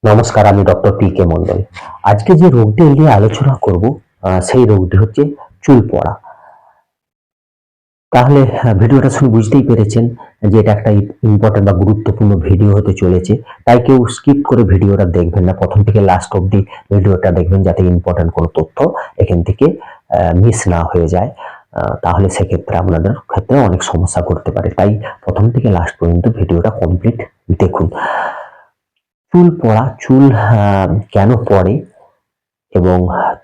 নমস্কার, আমি doctor P K Mondal. আজকে যে রোগটি নিয়ে আলোচনা করব সেই রোগটি হচ্ছে চুল পড়া। তাহলে ভিডিওটা শুনে বুঝতেই পেরেছেন যে এটা একটা ইম্পর্টেন্ট বা গুরুত্বপূর্ণ ভিডিও হতে চলেছে। তাই কেউ স্কিপ করে ভিডিওটা দেখবেন না, প্রথম থেকে লাস্ট অবধি ভিডিওটা দেখবেন যাতে ইম্পর্টেন্ট কোনো তথ্য এখান থেকে মিস না হয়ে যায়। তাহলে সেক্ষেত্রে আপনাদের ক্ষেত্রে অনেক সমস্যা করতে পারে। তাই প্রথম থেকে লাস্ট পর্যন্ত ভিডিওটা কমপ্লিট দেখুন। চুল পড়া, চুল কেন পড়ে এবং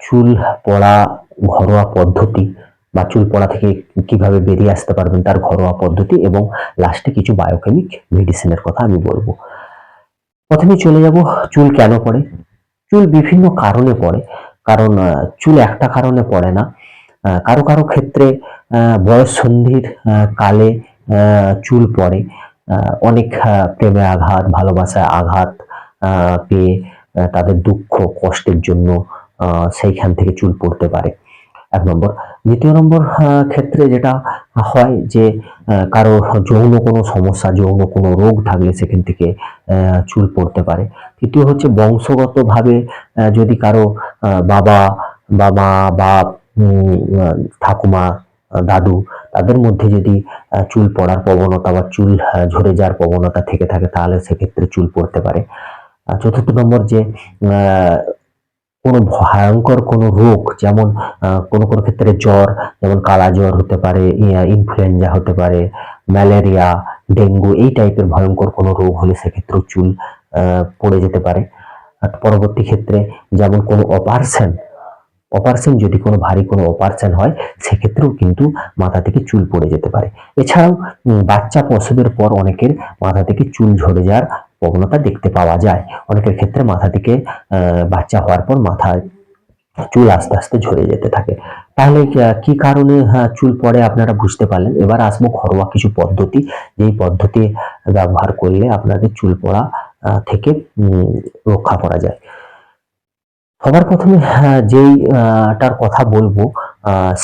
চুল পড়া ঘরোয়া পদ্ধতি বা চুল পড়া থেকে কিভাবে বেরিয়ে আসতে পারবেন তার ঘরোয়া পদ্ধতি এবং লাস্টে কিছু বায়োকেমিক মেডিসিনের কথা আমি বলবো। প্রথমে চলে যাব চুল কেন পড়ে। চুল বিভিন্ন কারণে পড়ে। কারণ চুল একটা কারণে পড়ে না। কারো কারো ক্ষেত্রে বয়স সন্ধির কালে চুল পড়ে। অনেক প্রেমে আঘাত, ভালোবাসায় আঘাত পেয়ে তাদের দুঃখ কষ্টের জন্য সেইখান থেকে চুল পড়তে পারে, এক নম্বর। দ্বিতীয় নম্বর ক্ষেত্রে যেটা হয় যে কারো যৌন কোনো সমস্যা, যৌন কোনো রোগ থাকলে সেখান থেকে চুল পড়তে পারে। তৃতীয় হচ্ছে বংশগতভাবে যদি কারো বাবা বা মা বা ঠাকুমা, দাদু তাদের মধ্যে যদি চুল পড়ার প্রবণতা বা চুল ঝরে যাওয়ার প্রবণতা থেকে থাকে তাহলে সেক্ষেত্রে চুল পড়তে পারে। চতুর্থ নম্বর যে আহ কোনো ভয়ঙ্কর কোনো রোগ, যেমন কোনো কোনো ক্ষেত্রে জ্বর, যেমন কালা জ্বর হতে পারে, ইনফ্লুয়েঞ্জা হতে পারে, ম্যালেরিয়া, ডেঙ্গু, এই টাইপের ভয়ঙ্কর কোনো রোগ হলে সেক্ষেত্রেও চুল পড়ে যেতে পারে। আর পরবর্তী ক্ষেত্রে যেমন কোনো অপারেশন, যদি কোনো ভারী কোনো অপারেশন হয় সেক্ষেত্রেও কিন্তু মাথা থেকে চুল পড়ে যেতে পারে। এছাড়াও বাচ্চা প্রসবের পর অনেকের মাথা থেকে চুল ঝরে যাওয়ার প্রবণতা দেখতে পাওয়া যায়। অনেকের ক্ষেত্রে মাথা থেকে বাচ্চা হওয়ার পর মাথায় চুল আস্তে আস্তে ঝরে যেতে থাকে। তাহলে কি কারণে চুল পড়ে আপনারা বুঝতে পারলেন। এবার আসবো ঘরোয়া কিছু পদ্ধতি, যেই পদ্ধতি ব্যবহার করলে আপনাদের চুল পড়া থেকে রক্ষা করা যায়। সবার প্রথমে যেইটার কথা বলবো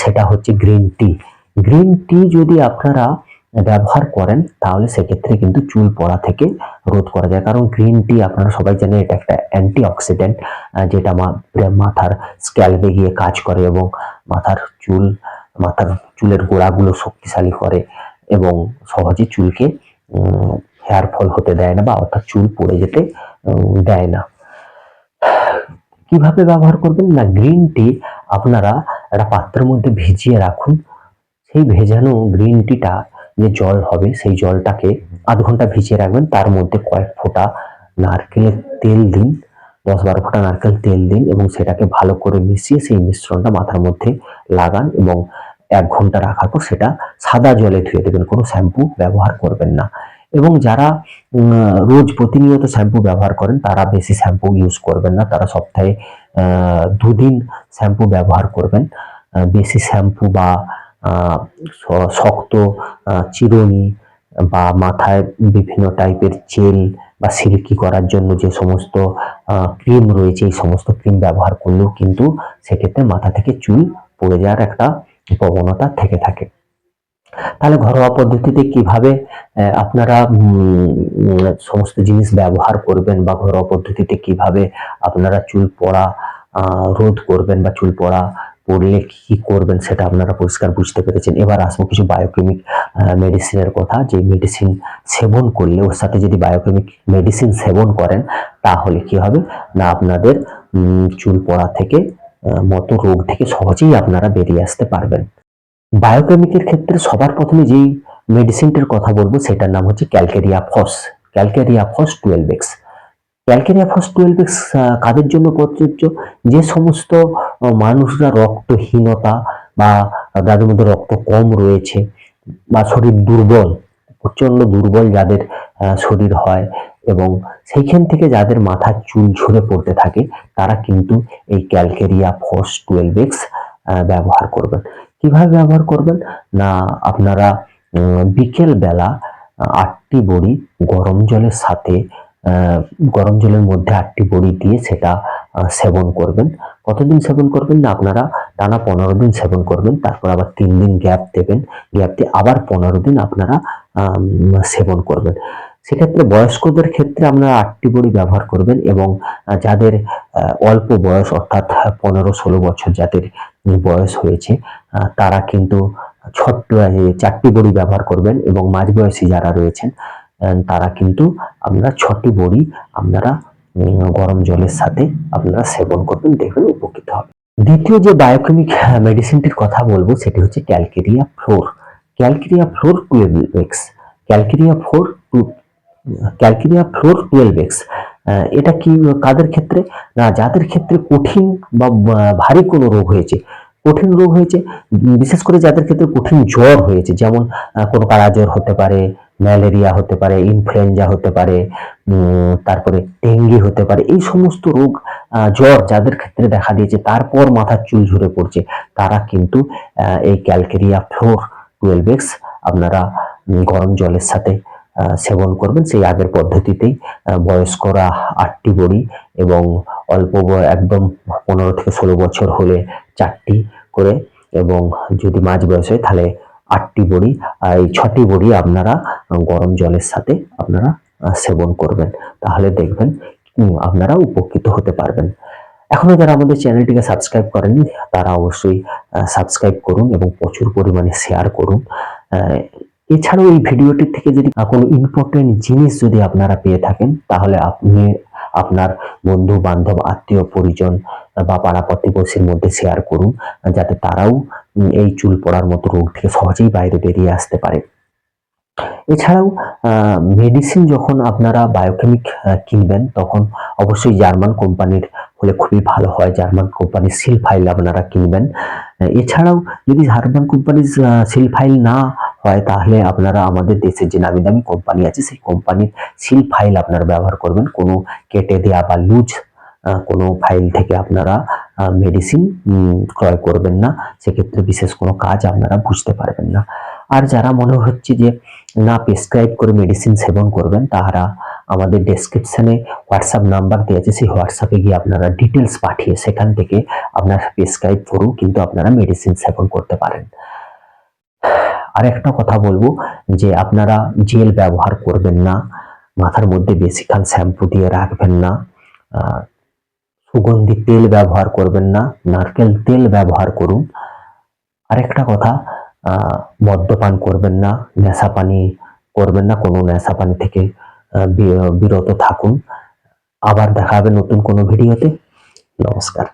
সেটা হচ্ছে গ্রিন টি। গ্রিন টি যদি আপনারা ব্যবহার করেন তাহলে সেক্ষেত্রে কিন্তু চুল পড়া থেকে রোধ করা যায়। কারণ গ্রিন টি আপনারা সবাই জানেন এটা একটা অ্যান্টিঅক্সিডেন্ট, যেটা মাথার স্ক্যাল্পে গিয়ে কাজ করে এবং মাথার চুলের গোড়াগুলো শক্তিশালী করে এবং সহজে চুলকে হেয়ার ফল হতে দেয় না বা অর্থাৎ চুল পড়ে যেতে দেয় না। কিভাবে ব্যবহার করবেন না, গ্রিন টি আপনারা একটা পাত্রের মধ্যে ভিজিয়ে রাখুন। সেই ভেজানো গ্রিন টিটা যে জল হবে সেই জলটাকে আধ ঘন্টা ভিজিয়ে রাখবেন। তার মধ্যে কয়েক ফোঁটা নারকেলের তেল দিন, 10-12 ফোঁটা নারকেল তেল দিন এবং সেটাকে ভালো করে মিশিয়ে সেই মিশ্রণটা মাথার মধ্যে লাগান এবং 1 ঘন্টা রাখার পর সেটা সাদা জলে ধুয়ে দেবেন, কোনো শ্যাম্পু ব্যবহার করবেন না। এবং যারা রোজ প্রতিনিয়ত শ্যাম্পু ব্যবহার করেন তারা বেশি শ্যাম্পু ইউজ করবেন না, তারা সপ্তাহে 2 দিন শ্যাম্পু ব্যবহার করবেন। বেশি শ্যাম্পু বা শক্ত চিরুনি বা মাথায় বিভিন্ন টাইপের জেল বা সিল্কি করার জন্য যে সমস্ত ক্রিম রয়েছে এই সমস্ত ক্রিম ব্যবহার করলেও কিন্তু সেক্ষেত্রে মাথা থেকে চুল পড়ে যাওয়ার একটা প্রবণতা থেকে থাকে। তাহলে ঘরোয়া পদ্ধতিতে কিভাবে আপনারা সমস্ত জিনিস ব্যবহার করবেন বা ঘরোয়া পদ্ধতিতে কিভাবে আপনারা চুল পড়া রোধ করবেন বা চুল পড়া পড়লে কি করবেন সেটা আপনারা পরিষ্কার বুঝতে পেরেছেন। এবার আসবো কিছু বায়োকেমিক মেডিসিনের কথা। যে মেডিসিন সেবন করলে, ওর সাথে যদি বায়োকেমিক মেডিসিন সেবন করেন তাহলে কি হবে না, আপনাদের চুল পড়া থেকে মতো রোগ থেকে সহজেই আপনারা বেরিয়ে আসতে পারবেন। বায়োকেমিকের ক্ষেত্রে সবার প্রথমে যেই মেডিসিনটার কথা বলবো সেটার নাম হচ্ছে ক্যালকেরিয়া ফস। ক্যালকেরিয়া ফস 12x। ক্যালকেরিয়া ফস 12x কাদের জন্য প্রযোজ্য? যে সমস্ত মানুষরা রক্তহীনতা বা যাদের মধ্যে রক্ত কম রয়েছে বা শরীর দুর্বল, প্রচন্ড দুর্বল যাদের শরীর হয় এবং সেইখান থেকে যাদের মাথার চুল ঝরে পড়তে থাকে তারা কিন্তু এই ক্যালকেরিয়া ফস 12x ব্যবহার করবেন। কিভাবে ব্যবহার করবেন না, আপনারা বিকেল বেলা 8টি বড়ি গরম জলের সাথে গরম জলের মধ্যে 8টি বড়ি দিয়ে সেটা সেবন করবেন। কতদিন সেবন করবেন না, আপনারা টানা 15 দিন সেবন করবেন, তারপর আবার 3 দিন গ্যাপ দেবেন, গ্যাপ দিয়ে আবার 15 দিন আপনারা সেবন করবেন। সেক্ষেত্রে বয়স্কদের ক্ষেত্রে আপনারা 8টি বড়ি ব্যবহার করবেন এবং যাদের অল্প বয়স অর্থাৎ 15-16 বছর যাদের বয়স হয়েছে তারা কিন্তু ছোট্ট 4টি বড়ি ব্যবহার করবেন এবং মাঝবয়সী যারা রয়েছেন তারা কিন্তু আপনারা 6টি বড়ি আপনারা গরম জলের সাথে আপনারা সেবন করবেন, দেখবেন উপকৃত হবে। দ্বিতীয় যে বায়োকেমিক মেডিসিনটির কথা বলবো সেটি হচ্ছে calcarea floor. Calcarea floor 12x। Calcarea floor calcarea floor 12x। এটা কি কাদের ক্ষেত্রে? না, যাদের ক্ষেত্রে কঠিন বা ভারী কোনো রোগ হয়েছে, কঠিন রোগ হয়েছে, বিশেষ করে যাদের ক্ষেত্রে কঠিন জ্বর হয়েছে, যেমন কোনো কালা জ্বর হতে পারে, ম্যালেরিয়া হতে পারে, ইনফ্লুয়েঞ্জা হতে পারে, তারপরে ডেঙ্গি হতে পারে, এই সমস্ত রোগ জ্বর যাদের ক্ষেত্রে দেখা দিয়েছে তারপর মাথার চুল ঝরে পড়ছে, তারা কিন্তু এই ক্যালকেরিয়া ফ্লোর 12x আপনারা গরম জলের সাথে সেবন করবেন সেই আগের পদ্ধতিতেই। বয়স্করা 8টি বড়ি এবং অল্প একদম 15-16 বছর হলে 4টি করে, এবং যদি মাঝ বয়স হয় তাহলে 8টি বড়ি, আর এই 6টি বড়ি আপনারা গরম জলের সাথে আপনারা সেবন করবেন, তাহলে দেখবেন আপনারা উপকৃত হতে পারবেন। এখনো যারা আমাদের চ্যানেলটিকে সাবস্ক্রাইব করেননি তারা অবশ্যই সাবস্ক্রাইব করুন এবং প্রচুর পরিমাণে শেয়ার করুন। এছাড়াও এই ভিডিওটির থেকে যদি কোনো ইম্পর্টেন্ট জিনিস যদি আপনারা পেয়ে থাকেন তাহলে আপনি আপনার বন্ধু বান্ধব আত্মীয় পরিজন বা পাড়া প্রতিবেশীর মধ্যে শেয়ার করুন, যাতে তারাও এই চুল পড়ার মতো রোগ থেকে সহজেই বাইরে বেরিয়ে আসতে পারে। এছাড়াও মেডিসিন যখন আপনারা বায়োকেমিক কিনবেন তখন অবশ্যই জার্মান কোম্পানির হলে খুবই ভালো হয়, জার্মান কোম্পানির সিল ফাইল আপনারা কিনবেন। এছাড়াও যদি জার্মান কোম্পানির সিল ফাইল না হয় তাহলে আপনারা আমাদের দেশের যে নামি দামি কোম্পানি আছে সেই কোম্পানির সিল ফাইল আপনারা ব্যবহার করবেন। কোনো কেটে দেওয়া বা লুজ কোনো ফাইল থেকে আপনারা মেডিসিন ক্রয় করবেন না, সেক্ষেত্রে বিশেষ কোনো কাজ আপনারা বুঝতে পারবেন না। আর যারা মনে হচ্ছে যে না প্রেসক্রাইব করে মেডিসিন সেবন করবেন, তারা আমাদের ডেসক্রিপশনে হোয়াটসঅ্যাপ নাম্বার দেওয়া আছে, সেই হোয়াটসঅ্যাপে গিয়ে আপনারা ডিটেলস পাঠিয়ে সেখান থেকে আপনারা প্রেসক্রাইব করেও কিন্তু আপনারা মেডিসিন সেবন করতে পারেন। আর একটা কথা বলবো যে আপনারা জেল ব্যবহার করবেন না, মাথার মধ্যে বেশিক্ষণ শ্যাম্পু দিয়ে রাখবেন না, সুগন্ধি তেল ব্যবহার করবেন না, নারকেল তেল ব্যবহার করুন। আরেকটা কথা, মদ্যপান করবেন না, নেশা পানি করবেন না, কোনো নেশা পানি থেকে বিরত থাকুন। আবার দেখা হবে নতুন কোনো ভিডিওতে। নমস্কার।